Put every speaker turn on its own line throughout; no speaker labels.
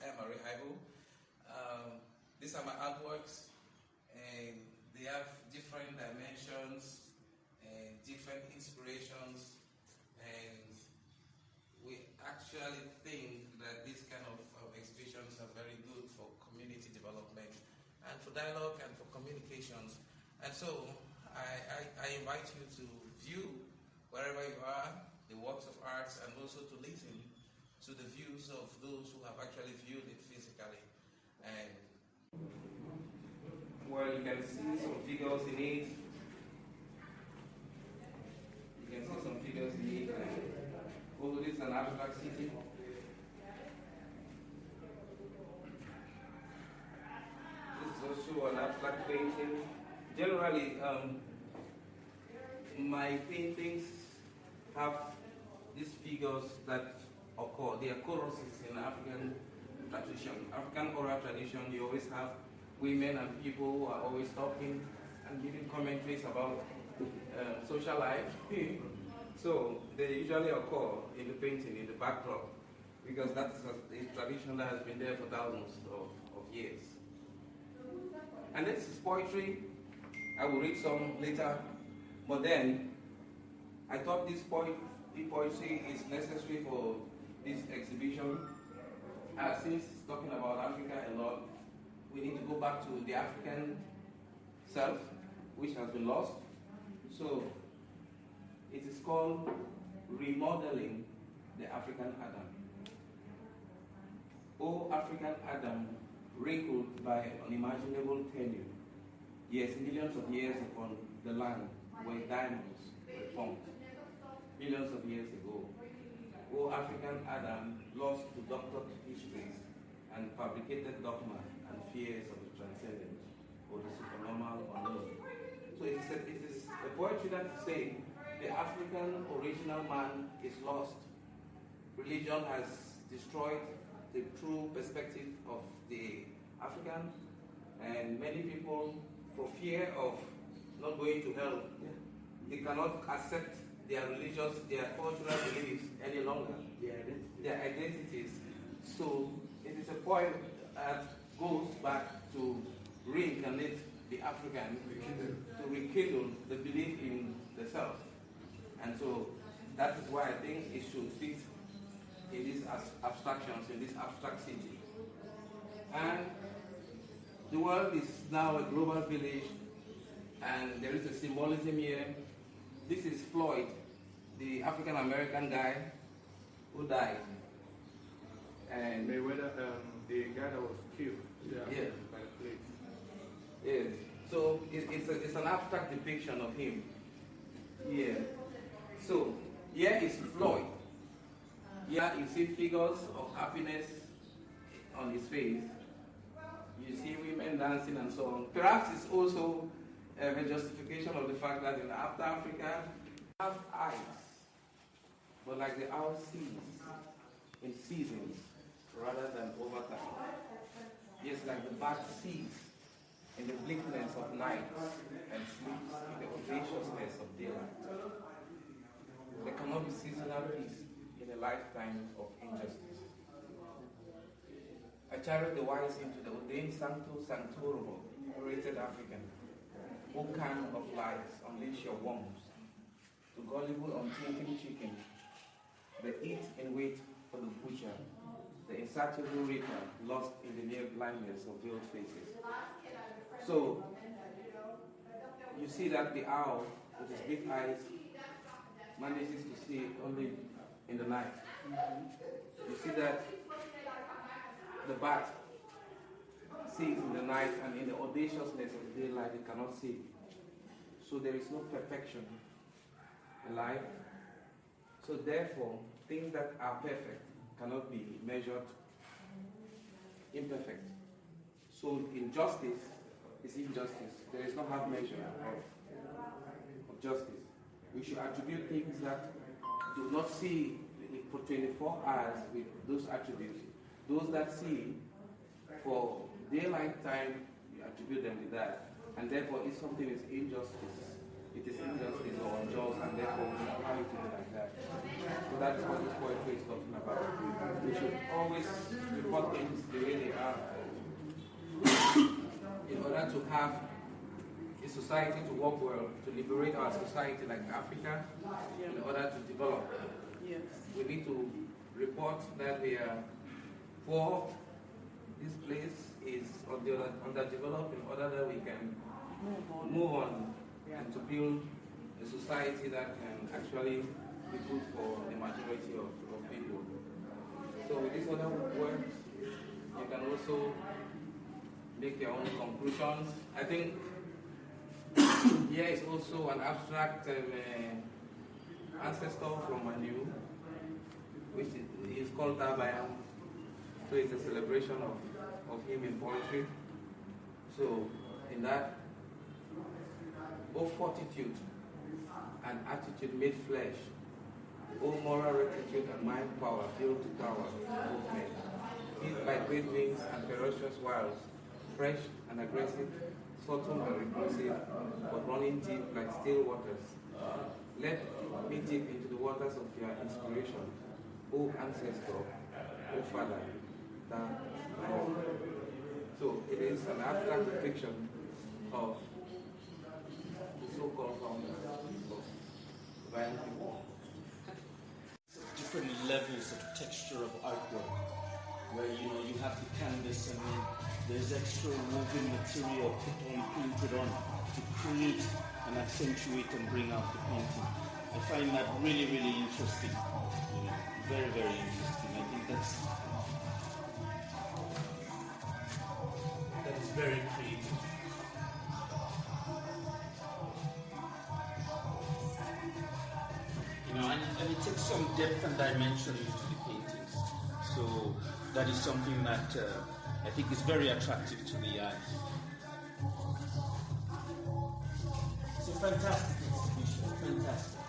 I'm Ivo. These are my artworks, and they have different dimensions and different inspirations, and we actually think that these kind of exhibitions are very good for community development and for dialogue and for communications. And so I invite you to view wherever you are the works of arts, and also to listen to the views of those who have actually viewed it physically. And well, you can see some figures in it. You can see some figures in it. And although this is an abstract city, this is also an abstract painting. Generally, my paintings have these figures that occur. They are choruses in African tradition. African oral tradition, you always have women and people who are always talking and giving commentaries about social life. So they usually occur in the painting, in the backdrop, because that's a tradition that has been there for thousands of years. And this is poetry. I will read some later, but then I thought this poetry is necessary for this exhibition. Since it's talking about Africa a lot, we need to go back to the African self, which has been lost. So it is called Remodeling the African Adam. O African Adam, wrinkled by unimaginable tenure. Yes, millions of years upon the land where diamonds were formed. Millions of years ago. O African Adam, lost to doctored histories and fabricated dogma and fears of the transcendent or the supernormal unknown. So it is a poetry that is saying the African original man is lost. Religion has destroyed the true perspective of the African, and many people, for fear of not going to hell, they cannot accept their religious, their cultural beliefs any longer, their identities. So it is a poem that goes back to reincarnate the African, to rekindle the belief in the self. And so that is why I think it should fit in these abstractions, in this abstract city. And the world is now a global village, and there is a symbolism here. This is Floyd, the African-American guy who died. And
the guy that was killed by the police.
Yes. So it's an abstract depiction of him. Yeah. So here is Floyd. Here you see figures of happiness on his face. You see women dancing and so on. Perhaps it's also a justification of the fact that in after Africa, we have eyes, but like the owl sees in seasons rather than over time. Yes, like the bat sees in the bleakness of night and sleeps in the audaciousness of daylight. There cannot be seasonal peace in a lifetime of injustice. I chariot the wise into the ordained Sancto Sanctorum, rated African. O can of lies, unleash your worms to gullible, unthinking chicken, the eat and wait for the butcher, the insatiable reaper lost in the near blindness of veiled faces. So, you see that the owl, with his big eyes, manages to see only in the night. You see that the bat sees in the night, and in the audaciousness of the daylight it cannot see. So there is no perfection in life. So therefore, things that are perfect cannot be measured imperfect. So injustice is injustice. There is no half measure of justice. We should attribute things that do not see for 24 hours with those attributes. Those that see for daylight time, you attribute them with that. And therefore, if something is injustice, it is injustice or unjust, and therefore we have it like that. So that is what this poetry is talking about. we should always report things the way they are in order to have a society to work well, to liberate our society like Africa, in order to develop.
Yes.
We need to report that we are poor, this place is underdeveloped, in order that we can move on and to build a society that can actually be good for the majority of people. So with these other words, you can also make your own conclusions. I think here is also an abstract ancestor from Manu, which is called Tabayam. So it's a celebration of him in poetry. So in that, O fortitude and attitude made flesh, O moral rectitude and mind power built to tower, both men. Hit by great wings and ferocious wiles, fresh and aggressive, subtle and repulsive, but running deep like still waters. Let me dip into the waters of your inspiration, O ancestor, O father, that I am. So it is an abstract depiction of the so-called founder of violent people.
Different levels of texture of artwork, where you have the canvas and then there's extra woven material printed on to create and accentuate and bring out the painting. I find that really, really interesting. Very, very interesting. I think that is very creative. And it takes some depth and dimension into the paintings. So that is something that I think is very attractive to the eye. It's a fantastic exhibition, fantastic.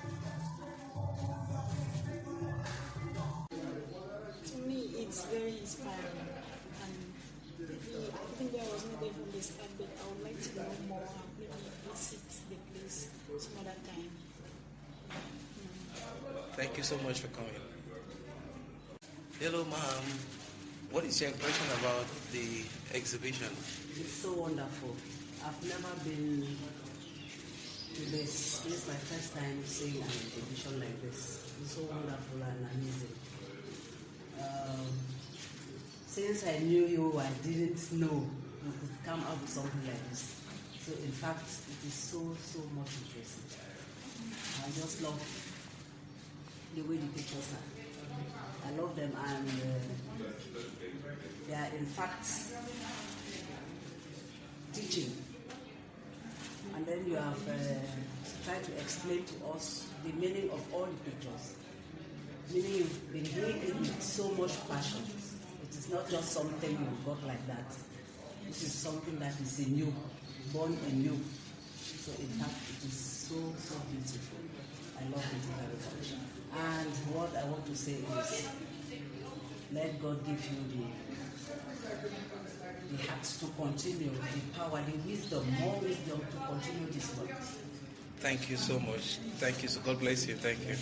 To me, it's very inspiring. And I think I was not there from the start, but I would like to know more. Maybe visit the place some other time.
Thank you so much for coming. Hello, ma'am. What is your impression about the exhibition?
It's so wonderful. I've never been to this. This is my first time seeing an exhibition like this. It's so wonderful and amazing. Since I knew you, I didn't know you could come up with something like this. So in fact, it is so much interesting. I just love the way the pictures are. I love them, and they are in fact teaching. And then you have tried to explain to us the meaning of all the pictures. Meaning you've been doing it with so much passion. It is not just something you got like that. This is something that is in you, born in you. So in fact, it is so beautiful. I love it very much. And what I want to say is, let God give you the heart to continue, the power, the wisdom, more wisdom to continue this work.
Thank you so much. Thank you. So God bless you. Thank you.